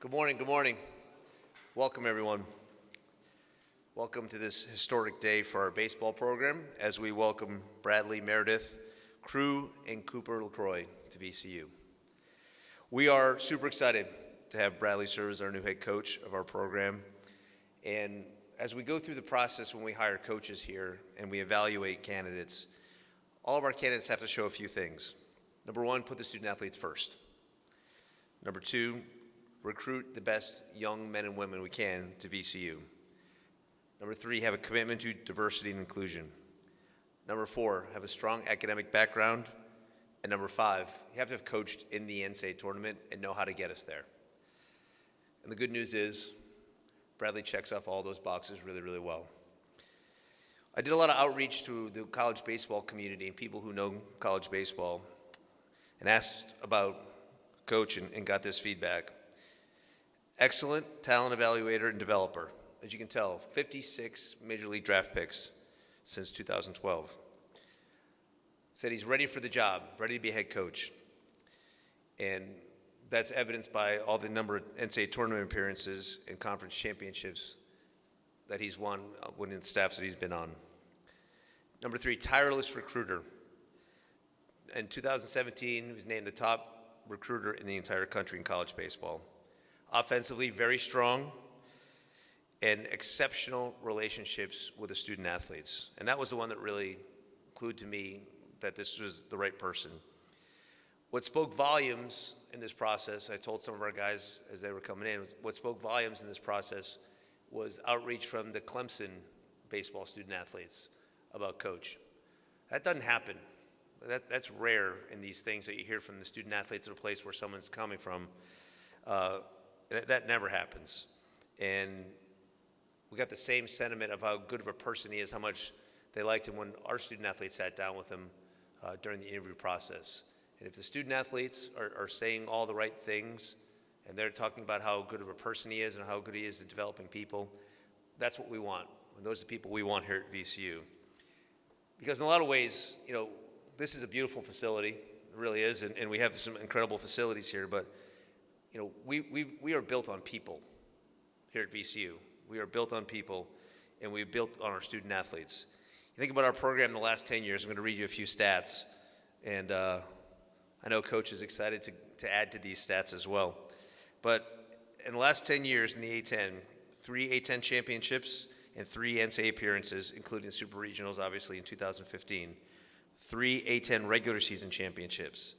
Good morning, good morning. Welcome, everyone. Welcome to this historic day for our baseball program as we welcome Bradley, Meredith, Crew, and Cooper LeCroy to VCU. We are super excited to have Bradley serve as our new head coach of our program. And as we go through the process when we hire coaches here and we evaluate candidates, all of our candidates have to show a few things. Number one, put the student athletes first. Number two, recruit the best young men and women we can to VCU. Number three, have a commitment to diversity and inclusion. Number four, have a strong academic background. And number five, you have to have coached in the NCAA tournament and know how to get us there. And the good news is, Bradley checks off all those boxes really, really well. I did a lot of outreach to the college baseball community and people who know college baseball and asked about coach and got this feedback. Excellent talent evaluator and developer. As you can tell, 56 major league draft picks since 2012. Said he's ready for the job, ready to be a head coach. And that's evidenced by all the number of NCAA tournament appearances and conference championships that he's won winning the staffs that he's been on. Number three, tireless recruiter. In 2017, he was named the top recruiter in the entire country in college baseball. Offensively, very strong and exceptional relationships with the student athletes. And that was the one that really clued to me that this was the right person. What spoke volumes in this process, I told some of our guys as they were coming in, what spoke volumes in this process was outreach from the Clemson baseball student athletes about coach. That doesn't happen. That's rare in these things that you hear from the student athletes of a place where someone's coming from. That never happens. And we got the same sentiment of how good of a person he is, how much they liked him when our student athletes sat down with him during the interview process. And if the student athletes are saying all the right things and they're talking about how good of a person he is and how good he is at developing people, that's what we want. And those are the people we want here at VCU. Because in a lot of ways, this is a beautiful facility. It really is. And we have some incredible facilities here. But, we are built on people here at VCU. We are built on people, and we've built on our student athletes. You think about our program in the last 10 years, I'm going to read you a few stats. And I know Coach is excited to add to these stats as well. But in the last 10 years in the A-10, 3 A-10 championships and 3 NCAA appearances, including the Super Regionals, obviously, in 2015. 3 A-10 regular season championships.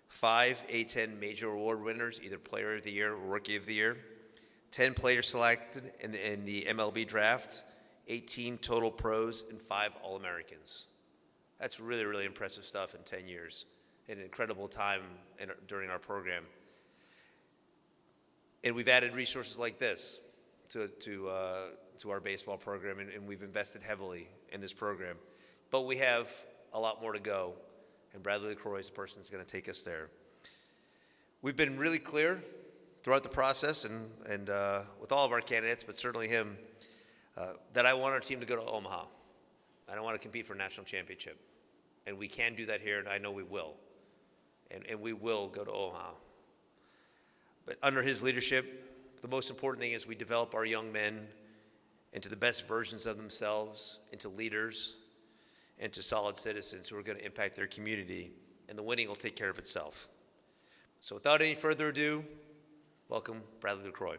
5 A-10 major award winners, either Player of the Year or Rookie of the Year. 10 players selected in the MLB draft. 18 total pros and 5 All-Americans. That's really, really impressive stuff in 10 years. An incredible time during our program. And we've added resources like this to our baseball program, and we've invested heavily in this program. But we have a lot more to go, and Bradley LeCroy is the person that's going to take us there. We've been really clear throughout the process and with all of our candidates, but certainly him, that I want our team to go to Omaha. I don't want to compete for a national championship. And we can do that here, and I know we will. And we will go to Omaha. But under his leadership, the most important thing is we develop our young men into the best versions of themselves, into leaders, and to solid citizens who are going to impact their community, and the winning will take care of itself. So without any further ado, welcome Bradley LeCroy.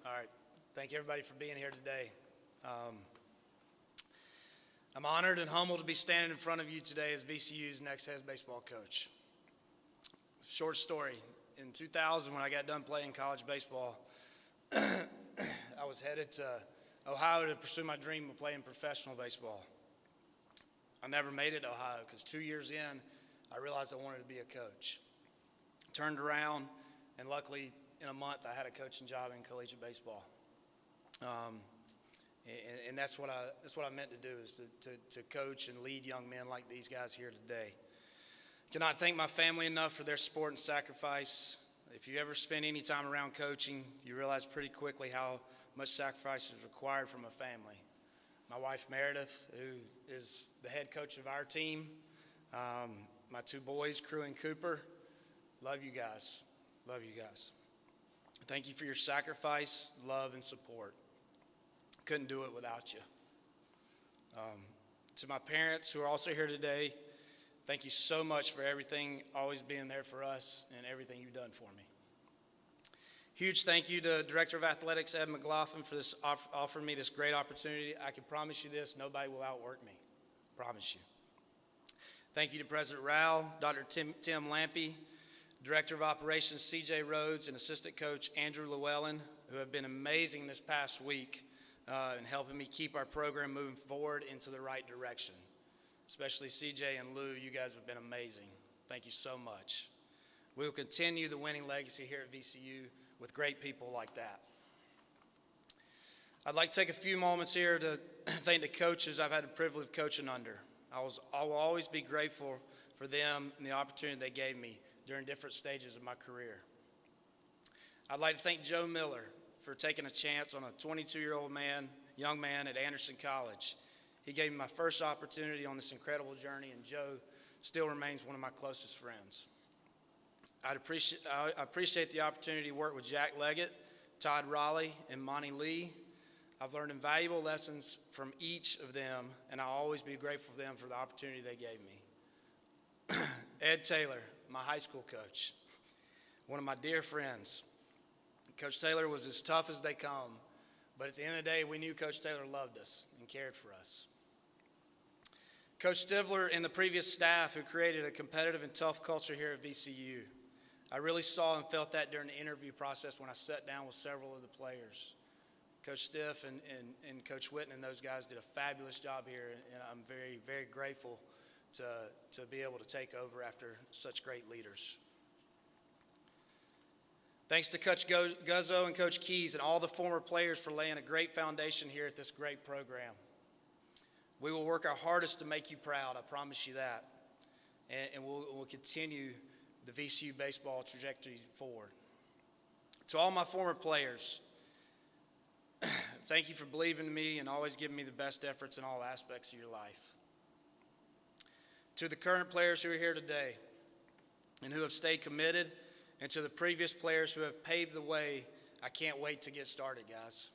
All right. Thank you, everybody, for being here today. I'm honored and humbled to be standing in front of you today as VCU's next head baseball coach. Short story. In 2000, when I got done playing college baseball, I was headed to Ohio to pursue my dream of playing professional baseball. I never made it to Ohio because 2 years in, I realized I wanted to be a coach. Turned around, and luckily, in a month, I had a coaching job in collegiate baseball. And that's what I meant to do, is to coach and lead young men like these guys here today. Cannot thank my family enough for their support and sacrifice. If you ever spend any time around coaching, you realize pretty quickly how much sacrifice is required from a family. My wife, Meredith, who is the head coach of our team, my two boys, Crew and Cooper, love you guys. Love you guys. Thank you for your sacrifice, love, and support. Couldn't do it without you. To my parents who are also here today, thank you so much for everything, always being there for us, and everything you've done for me. Huge thank you to Director of Athletics, Ed McLaughlin, for this offering me this great opportunity. I can promise you this, nobody will outwork me. Promise you. Thank you to President Rao, Dr. Tim Lampy, Director of Operations C.J. Rhodes, and Assistant Coach Andrew Llewellyn, who have been amazing this past week in helping me keep our program moving forward into the right direction. Especially C.J. and Lou, you guys have been amazing. Thank you so much. We will continue the winning legacy here at VCU with great people like that. I'd like to take a few moments here to thank the coaches I've had the privilege of coaching under. I will always be grateful for them and the opportunity they gave me during different stages of my career. I'd like to thank Joe Miller for taking a chance on a 22-year-old young man at Anderson College. He gave me my first opportunity on this incredible journey, and Joe still remains one of my closest friends. I appreciate the opportunity to work with Jack Leggett, Todd Raleigh, and Monty Lee. I've learned invaluable lessons from each of them, and I'll always be grateful for them for the opportunity they gave me. Ed Taylor, my high school coach, one of my dear friends. Coach Taylor was as tough as they come, but at the end of the day, we knew Coach Taylor loved us and cared for us. Coach Stivler and the previous staff who created a competitive and tough culture here at VCU. I really saw and felt that during the interview process when I sat down with several of the players. Coach Stiff and Coach Whitten and those guys did a fabulous job here, and I'm very, very grateful to be able to take over after such great leaders. Thanks to Coach Guzzo and Coach Keys and all the former players for laying a great foundation here at this great program. We will work our hardest to make you proud, I promise you that, and we'll continue the VCU baseball trajectory forward. To all my former players, thank you for believing in me and always giving me the best efforts in all aspects of your life. To the current players who are here today and who have stayed committed, and to the previous players who have paved the way, I can't wait to get started, guys.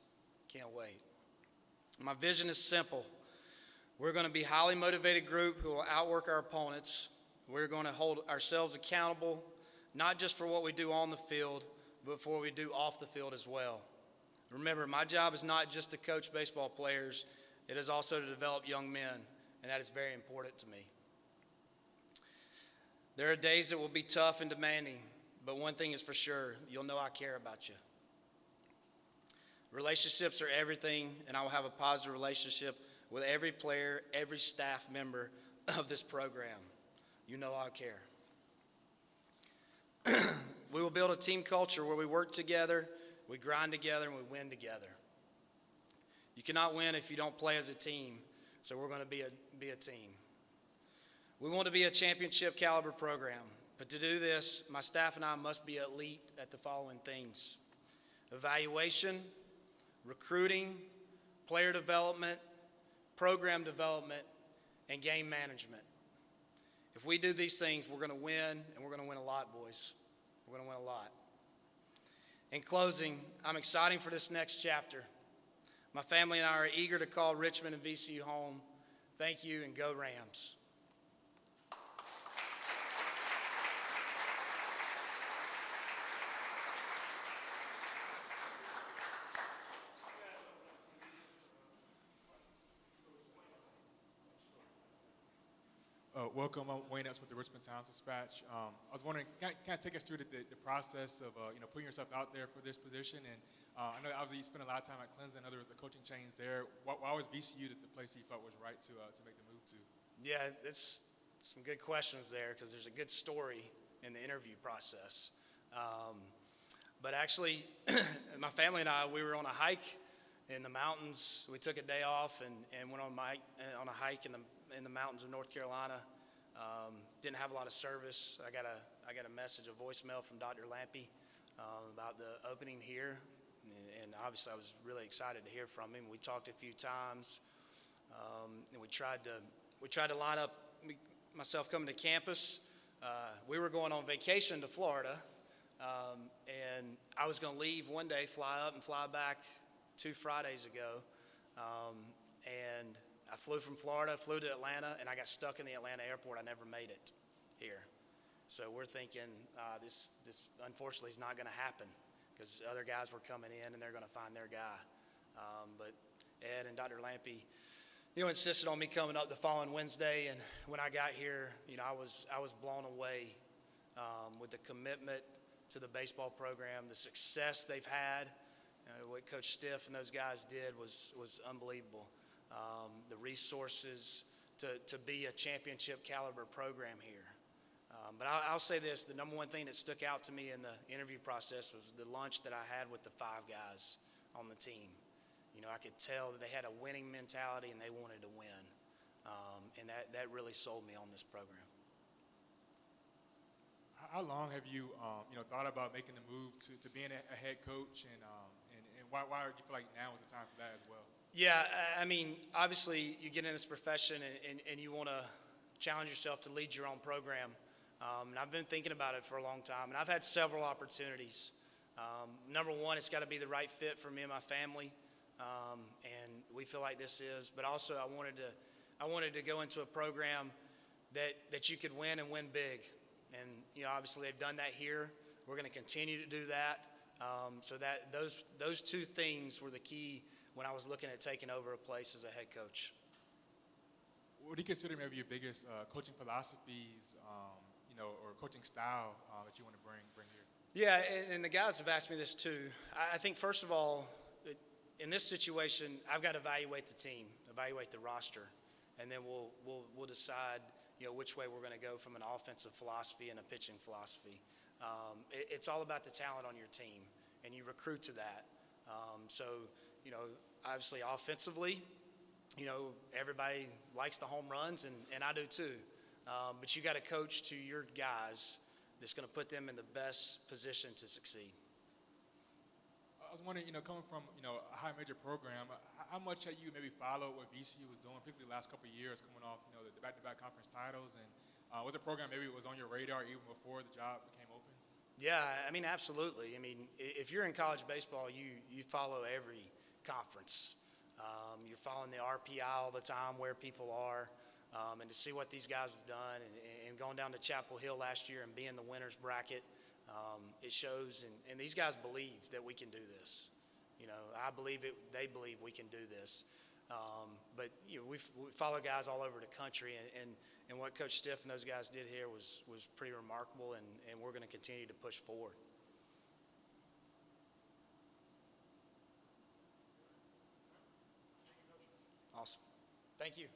Can't wait. My vision is simple. We're going to be a highly motivated group who will outwork our opponents. We're going to hold ourselves accountable, not just for what we do on the field, but for what we do off the field as well. Remember, my job is not just to coach baseball players, it is also to develop young men, and that is very important to me. There are days that will be tough and demanding, but one thing is for sure, you'll know I care about you. Relationships are everything, and I will have a positive relationship with every player, every staff member of this program. You know I care. We will build a team culture where we work together, we grind together, and we win together. You cannot win if you don't play as a team, so we're going to be a team. We want to be a championship caliber program, but to do this, my staff and I must be elite at the following things: evaluation, recruiting, player development, program development, and game management. If we do these things, we're going to win, and we're going to win a lot, boys. We're going to win a lot. In closing, I'm excited for this next chapter. My family and I are eager to call Richmond and VCU home. Thank you, and go Rams. Welcome, I'm Wayne Epps with the Richmond Times-Dispatch. I was wondering, kind of take us through the process of putting yourself out there for this position. And I know obviously you spent a lot of time at Clemson and the coaching chains there. Why was VCU the place you thought was right to make the move to? Yeah, it's some good questions there because there's a good story in the interview process. But actually, my family and I, we were on a hike in the mountains. We took a day off and went on a hike in the mountains of North Carolina. Didn't have a lot of service. I got a message, a voicemail from Dr. Lampy about the opening here. And obviously I was really excited to hear from him. We talked a few times, and we tried to line up myself coming to campus. We were going on vacation to Florida, and I was going to leave one day, fly up and fly back 2 Fridays ago. And I flew from Florida, flew to Atlanta, and I got stuck in the Atlanta airport. I never made it here. So we're thinking this unfortunately is not going to happen because other guys were coming in and they're going to find their guy. But Ed and Dr. Lampy, insisted on me coming up the following Wednesday. And when I got here, I was blown away with the commitment to the baseball program, the success they've had. What Coach Stiff and those guys did was unbelievable. The resources to be a championship caliber program here. But I'll say this, the number one thing that stuck out to me in the interview process was the lunch that I had with the 5 guys on the team. I could tell that they had a winning mentality and they wanted to win. And that really sold me on this program. How long have you, thought about making the move to being a head coach, and why do you feel like now is the time for that as well? Yeah, I mean, obviously you get in this profession and you want to challenge yourself to lead your own program. And I've been thinking about it for a long time, and I've had several opportunities. Number one, it's got to be the right fit for me and my family, and we feel like this is. But also, I wanted to go into a program that you could win and win big, and obviously they've done that here. We're going to continue to do that. So that those 2 things were the key when I was looking at taking over a place as a head coach. What do you consider maybe your biggest coaching philosophies, or coaching style that you want to bring here? Yeah, and the guys have asked me this too. I think first of all, in this situation, I've got to evaluate the team, evaluate the roster, and then we'll decide which way we're going to go from an offensive philosophy and a pitching philosophy. It's all about the talent on your team, and you recruit to that. So obviously offensively, everybody likes the home runs, and I do too. But you got to coach to your guys that's going to put them in the best position to succeed. I was wondering, coming from, a high major program, how much have you maybe followed what VCU was doing, particularly the last couple of years coming off, the back-to-back conference titles? And was a program maybe it was on your radar even before the job became open? Yeah, I mean, absolutely. I mean, if you're in college baseball, you follow every conference. You're following the RPI all the time, where people are. And to see what these guys have done and going down to Chapel Hill last year and being the winner's bracket, it shows. And these guys believe that we can do this. I believe it. They believe we can do this. But we follow guys all over the country, and what Coach Stiff and those guys did here was pretty remarkable, and we're going to continue to push forward. Awesome. Thank you.